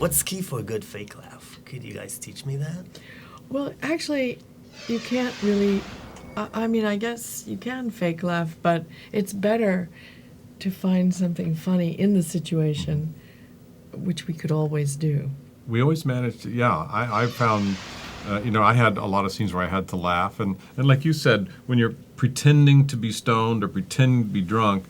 What's key for a good fake laugh? Could you guys teach me that? Well, actually, you can't really. I mean, I guess you can fake laugh, but it's better to find something funny in the situation, which we could always do. We always managed to, yeah. I found, I had a lot of scenes where I had to laugh. And like you said, when you're pretending to be stoned or pretending to be drunk,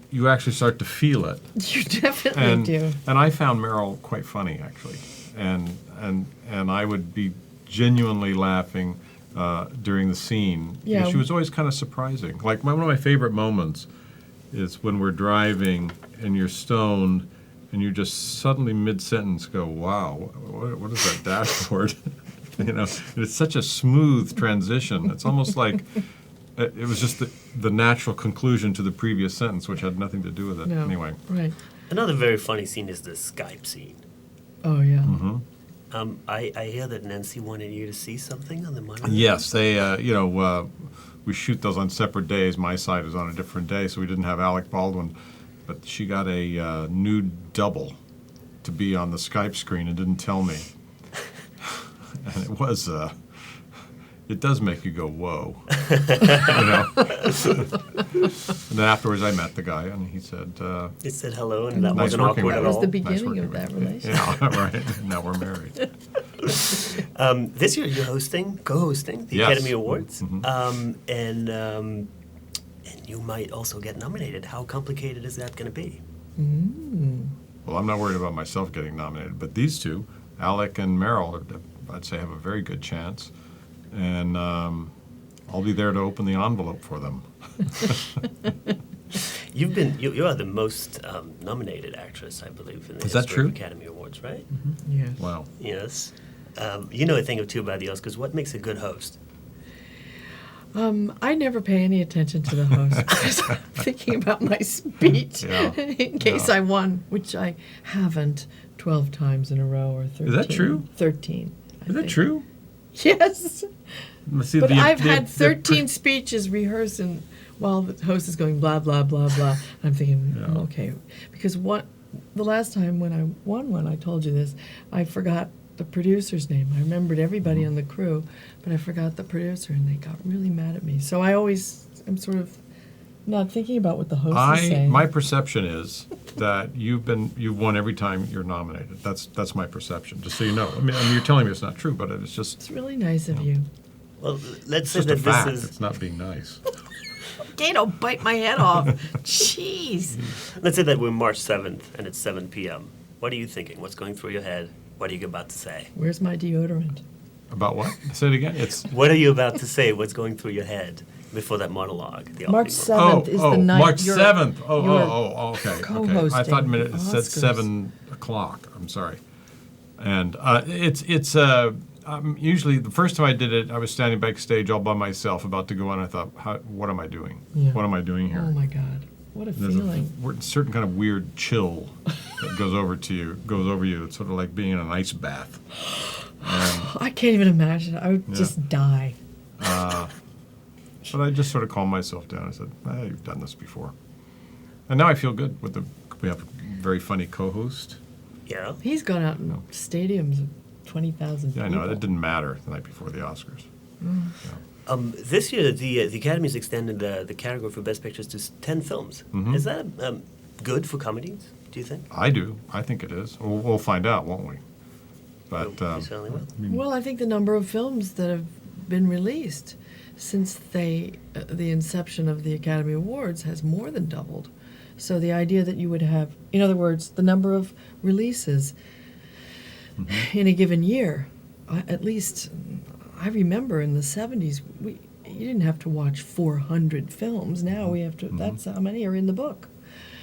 you actually start to feel it. You definitely do. And I found Meryl quite funny, actually. And I would be genuinely laughing during the scene. Yeah. Because she was always kind of surprising. Like, one of my favorite moments is when we're driving and you're stoned and you just suddenly mid-sentence go, wow, what is that dashboard? It's such a smooth transition. It's almost like it was just the natural conclusion to the previous sentence, which had nothing to do with it. No. Anyway. Right. Another very funny scene is the Skype scene. Oh, yeah. Mm-hmm. I hear that Nancy wanted you to see something on the monitor. Yes, they, we shoot those on separate days. My side is on a different day, so we didn't have Alec Baldwin. But she got a nude double to be on the Skype screen and didn't tell me. And it was, it does make you go, whoa. And then afterwards I met the guy and he said... It said hello and that nice wasn't working awkward with at That was all. the Nice beginning working of that with you. relationship. Yeah, right. Now we're married. This year you're co-hosting the Yes. Academy Awards. Mhm. And you might also get nominated. How complicated is that going to be? Well, I'm not worried about myself getting nominated, but these two, Alec and Meryl, I'd say have a very good chance. And I'll be there to open the envelope for them. You are the most nominated actress, I believe, in the Is that history true? of Academy Awards, right? Yes. Wow. Yes. You know a thing or two about the Oscars. What makes a good host? I never pay any attention to the host because I'm thinking about my speech Yeah. in case I won, which I haven't 12 times in a row or 13. Is that true? 13. I Is that think. true? Yes. See, But I've the- had the 13 speeches rehearsed and while the host is going blah, blah, blah, blah. I'm thinking, Yeah. okay. Because the last time when I won one, I told you this, I forgot the producer's name. I remembered everybody on the crew, but I forgot the producer, and they got really mad at me. So I always am sort of not thinking about what the host is saying. My perception is that you've won every time you're nominated. That's my perception. Just so you know. I mean, you're telling me it's not true, but it's just It's really nice of you. Well, let's it's say just a that fact. this is. It's not being nice. Okay, don't bite my head off. Jeez. Let's say that we're March 7th and it's 7 p.m. What are you thinking? What's going through your head? What are you about to say? Where's my deodorant? About what? Say it again. It's What are you about to say? What's going through your head before that monologue? The March opening monologue? 7th is the night March you're- 7th. you're Okay. co-hosting I thought it said Oscars. 7 o'clock. I'm sorry. And it's usually the first time I did it, I was standing backstage all by myself, about to go on. I thought, what am I doing? Yeah. What am I doing here? Oh my God. What a There's feeling. a certain kind of weird chill that goes over you. It's sort of like being in an ice bath. And, I can't even imagine. I would Yeah. just die. but I just sort of calmed myself down. I said, you've done this before. And now I feel good. We have a very funny co-host. Yeah. He's gone out in stadiums of 20,000 Yeah, I people. know. It didn't matter the night before the Oscars. This year, the Academy's extended the category for Best Pictures to 10 films. Mhm. Is that good for comedies, do you think? I do. I think it is. We'll find out, won't we? But We certainly will. Well, I think the number of films that have been released since the inception of the Academy Awards has more than doubled. So the idea that you would have, in other words, the number of releases in a given year, at least I remember in the 70s, you didn't have to watch 400 films. Now we have to, that's how many are in the book.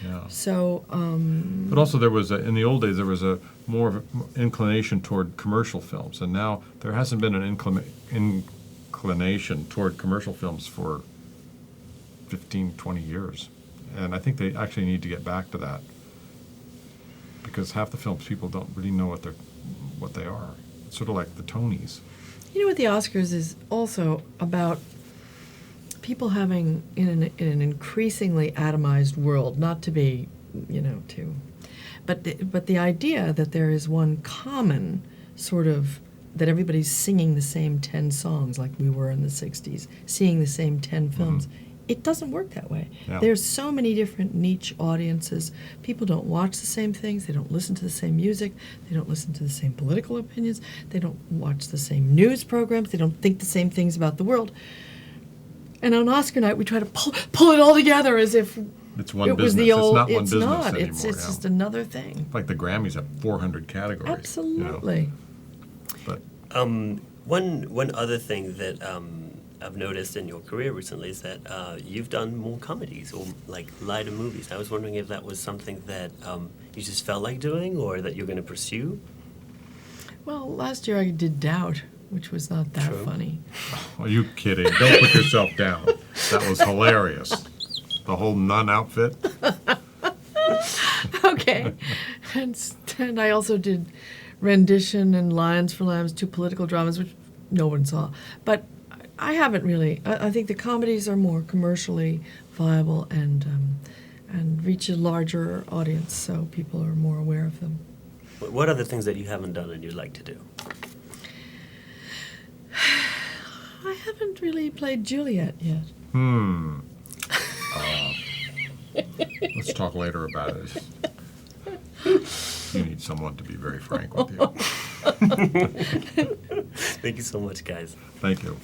yeah. So, But also there was, in the old days, there was a more of an inclination toward commercial films. And now there hasn't been an inclination toward commercial films for 15, 20 years. And I think they actually need to get back to that. Because half the films people don't really know what they are. It's sort of like the Tonys. you know what the Oscars is also about? People having, in an increasingly atomized world, not to be to. But the idea that there is one common sort of, that everybody's singing the same 10 songs like we were in the 60s, seeing the same 10 films, it doesn't work that way. Yeah. There's so many different niche audiences. People don't watch the same things. They don't listen to the same music. They don't listen to the same political opinions. They don't watch the same news programs. They don't think the same things about the world. And on Oscar night, we try to pull it all together as if It's one it was business. the old. It's not one it's business not. anymore. It's yeah. just another thing. Like the Grammys have 400 categories. Absolutely. But One other thing that I've noticed in your career recently is that you've done more comedies or like lighter movies. I was wondering if that was something that you just felt like doing or that you're going to pursue. Well, last year I did Doubt, which was not that True. funny. are you kidding? Don't put yourself down. That was hilarious. The whole nun outfit. Okay. And I also did Rendition and Lions for Lambs, 2 political dramas, which no one saw. But I haven't really. I think the comedies are more commercially viable and reach a larger audience, so people are more aware of them. What are the things that you haven't done and you'd like to do? I haven't really played Juliet yet. Let's talk later about it. You need someone to be very frank with you. Thank you so much, guys. Thank you.